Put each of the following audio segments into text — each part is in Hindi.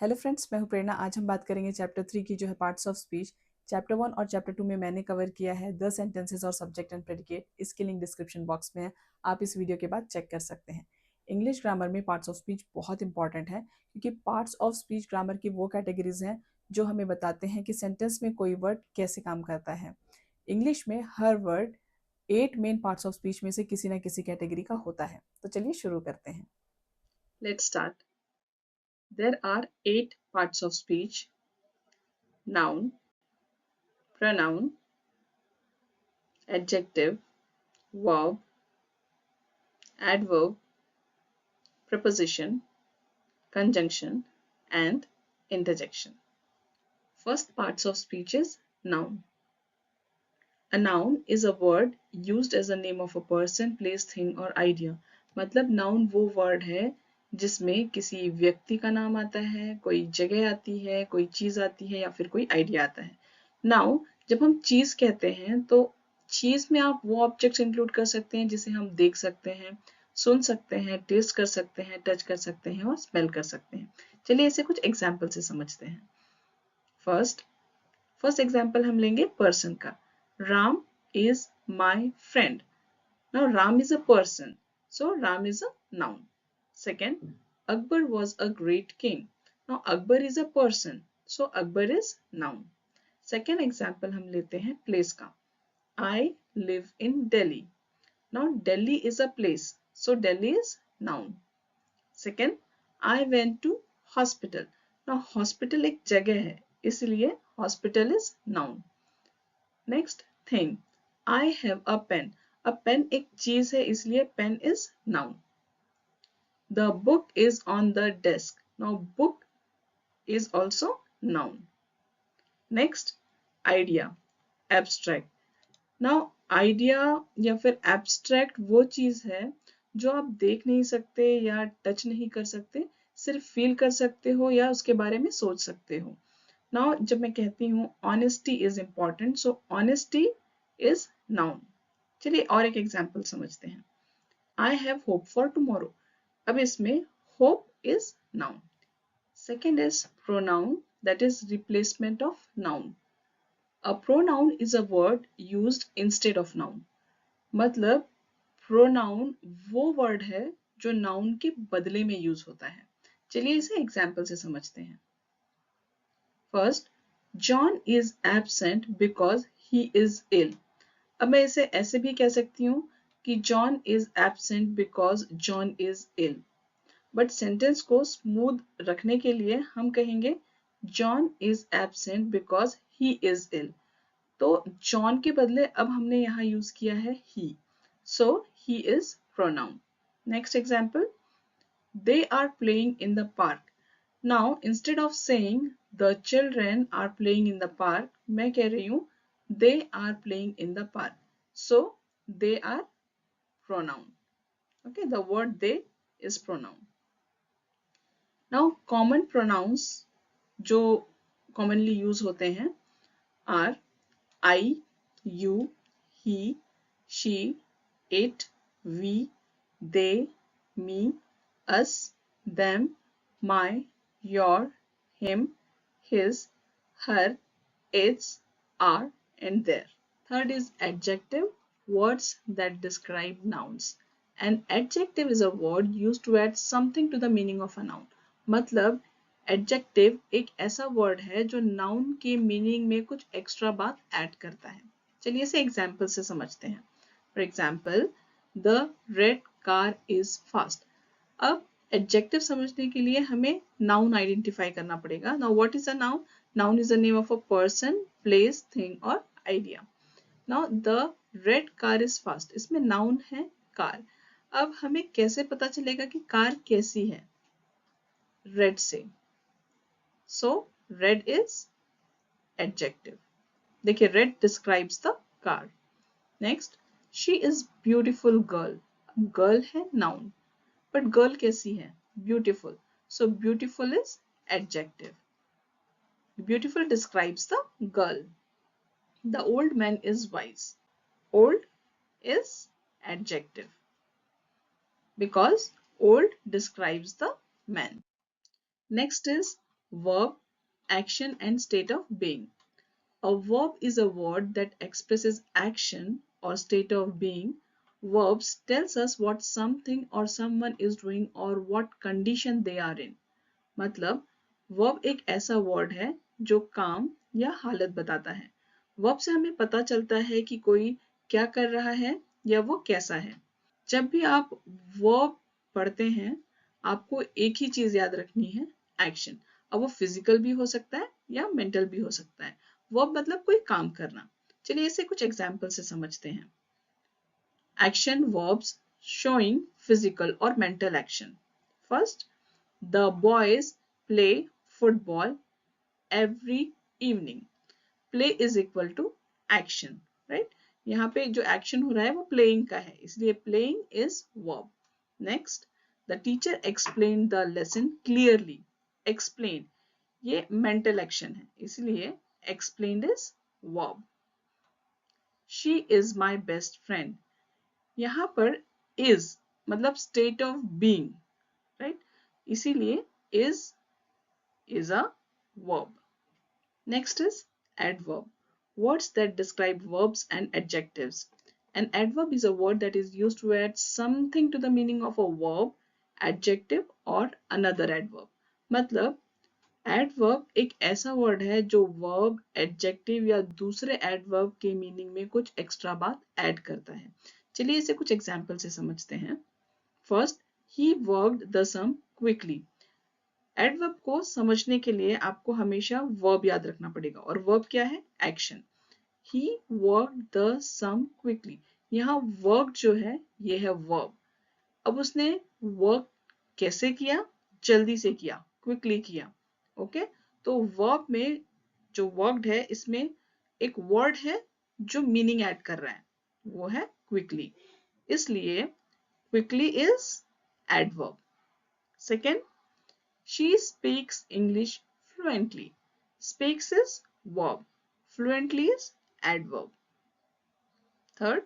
हेलो फ्रेंड्स, मैं हूं प्रेरणा। आज हम बात करेंगे चैप्टर 3 की जो है पार्ट्स ऑफ स्पीच। चैप्टर 1 और चैप्टर 2 में मैंने कवर किया है द सेंटेंसेस और सब्जेक्ट एंड प्रेडिकेट। इसकी लिंक डिस्क्रिप्शन बॉक्स में है, आप इस वीडियो के बाद चेक कर सकते हैं। इंग्लिश ग्रामर में पार्ट्स ऑफ स्पीच बहुत इंपॉर्टेंट है, क्योंकि पार्ट्स ऑफ स्पीच ग्रामर की वो कैटेगरीज हैं जो हमें बताते हैं कि सेंटेंस में कोई वर्ड कैसे काम करता है। इंग्लिश में हर word 8 main parts of speech में से किसी ना किसी कैटेगरी का होता है। तो चलिए शुरू करते हैं। Let's start. There are 8 parts of speech: noun, pronoun, adjective, verb, adverb, preposition, conjunction, and interjection. First parts of speech is noun. A noun is a word used as a name of a person, place, thing or idea. मतलब noun वो word है जिसमें किसी व्यक्ति का नाम आता है, कोई जगह आती है, कोई चीज आती है या फिर कोई आइडिया आता है। नाउ जब हम चीज कहते हैं तो चीज में आप वो ऑब्जेक्ट्स इंक्लूड कर सकते हैं जिसे हम देख सकते हैं, सुन सकते हैं, टेस्ट कर सकते हैं, टच कर सकते हैं और स्मेल कर सकते हैं। चलिए इसे कुछ एग्जाम्पल से समझते हैं। फर्स्ट एग्जाम्पल हम लेंगे पर्सन का। Ram is my friend. Now Ram is a person, so Ram is a noun. Second, Akbar was a great king. Now Akbar is a person, so Akbar is noun. Second example हम लेते हैं place का। I live in Delhi. Now Delhi is a place, so Delhi is noun. Second, I went to hospital. Now hospital एक जगह है, इसलिए hospital is noun. Next thing, I have a pen. A pen एक चीज है, इसलिए pen is noun. The book is on the desk. Now book is also noun. Next, idea, abstract. Now idea या फिर abstract वो चीज है जो आप देख नहीं सकते या टच नहीं कर सकते, सिर्फ फील कर सकते हो या उसके बारे में सोच सकते हो। नाउ जब मैं कहती हूँ honesty is important, so honesty is noun. चलिए और एक एग्जाम्पल समझते हैं। I have hope for tomorrow. अब इसमें hope is noun. Second is pronoun, that is replacement of noun. A pronoun is a word used instead of noun. मतलब प्रोनाउन वो वर्ड है जो नाउन के बदले में यूज होता है। चलिए इसे एग्जाम्पल से समझते हैं। First, John is absent because he is ill. अब मैं इसे ऐसे भी कह सकती हूँ कि John is absent because John is ill, but sentence को स्मूथ रखने के लिए हम कहेंगे John is absent because he is ill. तो जॉन के बदले अब हमने यहाँ यूज किया है ही, so he is pronoun. Next example, they are playing in the park. Now instead of saying the children are playing in the park, मैं कह रही हूँ they are playing in the park. So they are pronoun. Okay, the word they is pronoun. Now common pronouns जो commonly use होते हैं are I, you, he, she, it, we, they, me, us, them, my, your, him, his, her, its, our, and their. Third is adjective, words that describe nouns. An adjective is a word used to add something to the meaning of a noun. मतलब एडजेक्टिव एक ऐसा वर्ड है जो नाउन के मीनिंग में कुछ एक्स्ट्रा बात ऐड करता है। चलिए इसे एग्जाम्पल से समझते हैं। For example, the red car is fast. अब एडजेक्टिव समझने के लिए हमें नाउन आइडेंटिफाई करना पड़ेगा। Now what is a noun? Noun is the name of a person, place, thing और idea. Now the red car is fast, इसमें नाउन है कार। अब हमें कैसे पता चलेगा कि कार कैसी है? रेड से। So red is adjective. देखिए red describes the car. Next, she is beautiful girl. Girl है noun, but girl कैसी है? Beautiful. So beautiful is adjective. Beautiful describes the girl. The old man is wise. Old is adjective because old describes the man. Next is verb, action and state of being. A verb is a word that expresses action or state of being. Verbs tells us what something or someone is doing or what condition they are in. मतलब वर्ब एक ऐसा वर्ड है जो काम या हालत बताता है. वर्ब से हमें पता चलता है कि कोई क्या कर रहा है या वो कैसा है. जब भी आप वर्ब पढ़ते हैं आपको एक ही चीज याद रखनी है, एक्शन. अब वो फिजिकल भी हो सकता है या मेंटल भी हो सकता है. वर्ब मतलब कोई काम करना. चलिए इसे कुछ एग्जाम्पल से समझते हैं. Action verbs showing physical or mental action. First, the boys play football every evening. Play is equal to action, right? यहाँ पे जो action हो रहा है वो playing का है, इसलिए playing is verb. Next, the teacher explained the lesson clearly. Explain ये mental action है, इसलिए explained is verb. She is my best friend. यहाँ पर is मतलब state of being, right? इसीलिए is a verb. Next is adverb. Words that describe verbs and adjectives. An adverb is a word that is used to add something to the meaning of a verb, adjective or another adverb. मतलब adverb एक ऐसा word है जो verb, adjective या दूसरे adverb के meaning में कुछ extra बात add करता है. चलिए इसे कुछ example से समझते हैं. First, he worked the sum quickly. Adverb को समझने के लिए आपको हमेशा वर्ब याद रखना पड़ेगा और वर्ब क्या है? Action. He worked the sum quickly. यहाँ वर्क जो है ये है वर्ब. अब उसने वर्क कैसे किया? जल्दी से किया, क्विकली किया. ओके, तो वर्ब में जो वर्कड है इसमें एक वर्ड है जो मीनिंग ऐड कर रहा है, वो है क्विकली. इसलिए quickly is adverb. Second, she speaks English fluently. Speaks is verb. Fluently is adverb. Third,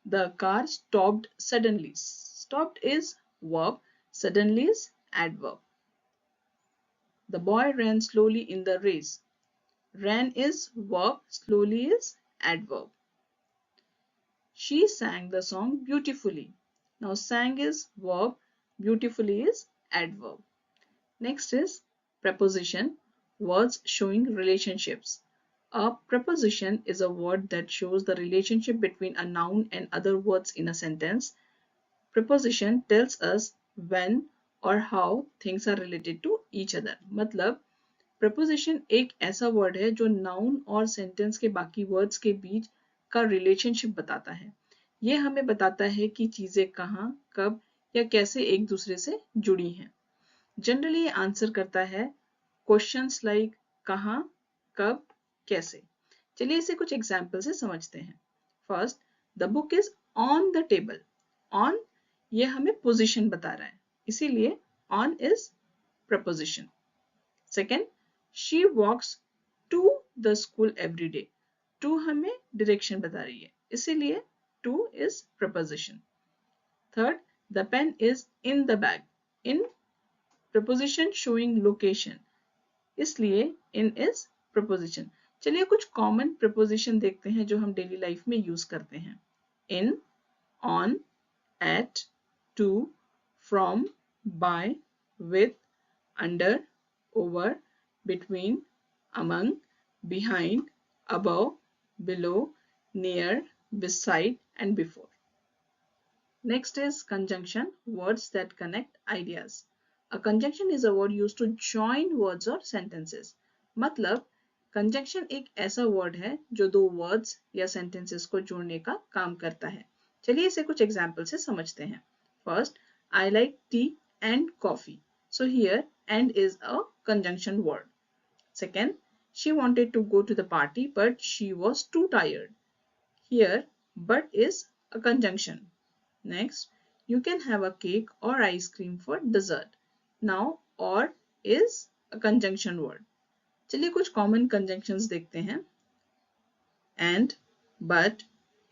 the car stopped suddenly. Stopped is verb. Suddenly is adverb. The boy ran slowly in the race. Ran is verb. Slowly is adverb. She sang the song beautifully. Now sang is verb. Beautifully is adverb. Next is preposition, words showing relationships. A preposition is a word that shows the relationship between a noun and other words in a sentence. Preposition tells us when or how things are related to each other. मतलब preposition एक ऐसा word है जो noun और sentence के बाकी words के बीच का relationship बताता है. ये हमें बताता है कि चीजें कहाँ, कब या कैसे एक दूसरे से जुड़ी हैं. जनरली ये आंसर करता है क्वेश्चंस लाइक कहाँ, कब, कैसे. चलिए इसे कुछ एग्जाम्पल से समझते हैं. First, the book is on the table. On ये हमें पोजीशन बता रहा है, इसीलिए on is preposition. Second, she walks to the school every day. To हमें डायरेक्शन बता रही है, इसीलिए to is preposition. Third, the pen is in the bag. In preposition showing location, इसलिए in is preposition. चलिए कुछ common preposition देखते हैं जो हम daily life में use करते हैं. in, on, at, to, from, by, with, under, over, between, among, behind, above, below, near, beside and before. Next is conjunction, words that connect ideas. A conjunction is a word used to join words or sentences. मतलब conjunction एक ऐसा word है जो दो words या sentences को जोड़ने का काम करता है. चलिए इसे कुछ example से समझते हैं. First, I like tea and coffee. So here and is a conjunction word. Second, she wanted to go to the party but she was too tired. Here but is a conjunction. Next, you can have a cake or ice cream for dessert. Now or is a conjunction word. चलिए कुछ common conjunctions देखते हैं. And, but,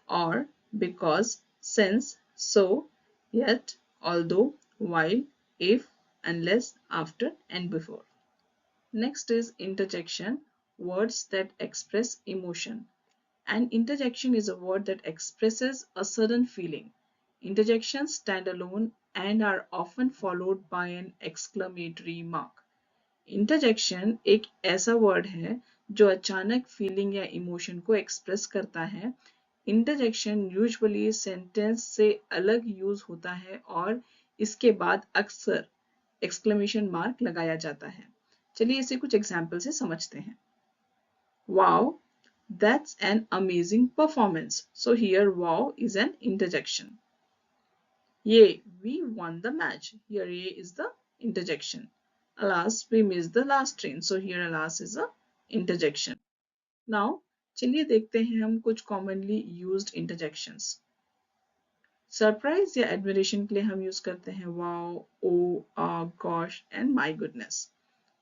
or, because, since, so, yet, although, while, if, unless, after and before. Next is interjection, words that express emotion. An interjection is a word that expresses a certain feeling. Interjections stand alone and are often followed by an exclamatory mark. Interjection एक ऐसा वर्ड है जो अचानक फीलिंग या इमोशन को एक्सप्रेस करता है. इंटरजेक्शन यूजुअली सेंटेंस से अलग यूज होता है और इसके बाद अक्सर एक्सक्लेमेशन मार्क लगाया जाता है. चलिए इसे कुछ एग्जाम्पल से समझते हैं. Wow, that's an amazing performance. So here wow is an interjection. Yay, we won the match. Here yay is the interjection. Alas, we missed the last train. So here alas is a interjection. Now, चलिए देखते हैं हम कुछ commonly used interjections. Surprise या admiration के लिए हम use करते हैं wow, oh, ah, gosh and my goodness.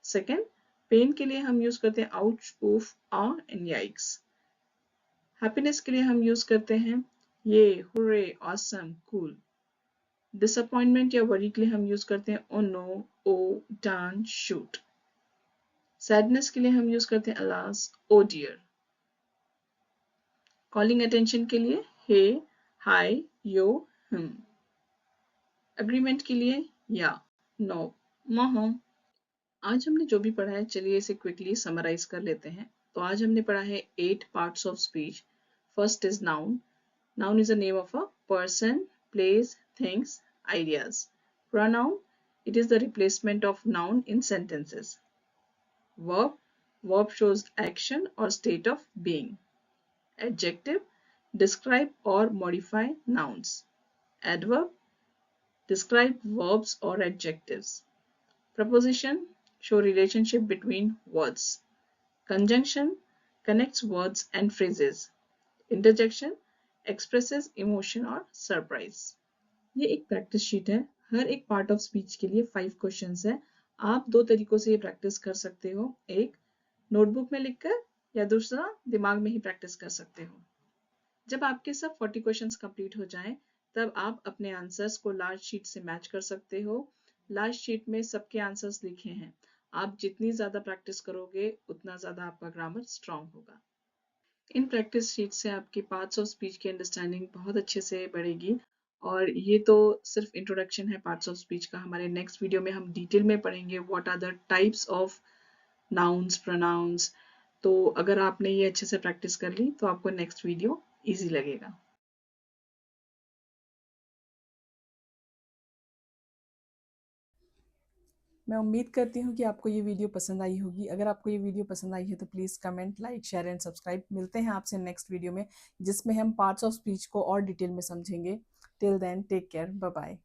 Second, pain के लिए हम use करते हैं ouch, oof, ah and yikes. Happiness के लिए हम use करते हैं yay, hooray, awesome, cool. Disappointment या वरी के लिए हम यूज करते हैं ओ नो, ओ डन, शूट. सैडनेस के लिए हम यूज करते हैं अलास, ओ डियर. कॉलिंग अटेंशन के लिए हे, हाय, यो, हिम. अग्रीमेंट के लिए या, नो, महो. आज हमने जो भी पढ़ा है चलिए इसे क्विकली समराइज कर लेते हैं. तो आज हमने पढ़ा है 8 parts of speech. First is noun. Noun is the name of a person, place, things, ideas. Pronoun, it is the replacement of noun in sentences. Verb, verb shows action or state of being. Adjective, describe or modify nouns. Adverb, describe verbs or adjectives. Preposition, show relationship between words. Conjunction, connects words and phrases. Interjection, expresses emotion or surprise. ये एक प्रैक्टिस शीट है. हर एक पार्ट ऑफ स्पीच के लिए 5 क्वेश्चंस है. आप 2 तरीकों से ये प्रैक्टिस कर सकते हो. एक नोटबुक में लिखकर या दूसरा दिमाग में ही प्रैक्टिस कर सकते हो. जब आपके सब 40 क्वेश्चंस कंप्लीट हो जाएं, तब आप अपने आंसर्स को लार्ज शीट से मैच कर सकते हो. लार्ज शीट में सबके आंसर्स लिखे हैं. आप जितनी ज़्यादा प्रैक्टिस करोगे उतना ज़्यादा आपका ग्रामर स्ट्रांग होगा. इन प्रैक्टिस शीट से आपकी पार्ट्स ऑफ स्पीच की अंडरस्टैंडिंग बहुत अच्छे से बढ़ेगी. और ये तो सिर्फ इंट्रोडक्शन है पार्ट्स ऑफ स्पीच का. हमारे नेक्स्ट वीडियो में हम डिटेल में पढ़ेंगे what are the types of nouns, pronouns. तो अगर आपने ये अच्छे से प्रैक्टिस कर ली तो आपको नेक्स्ट वीडियो इजी लगेगा. मैं उम्मीद करती हूँ कि आपको ये वीडियो पसंद आई होगी. अगर आपको ये वीडियो पसंद आई है तो please comment, like, share and subscribe. मिलते हैं आपसे नेक्स्ट वीडियो में जिसमें हम पार्ट्स ऑफ स्पीच को और डिटेल में समझेंगे. Till then take care, bye bye.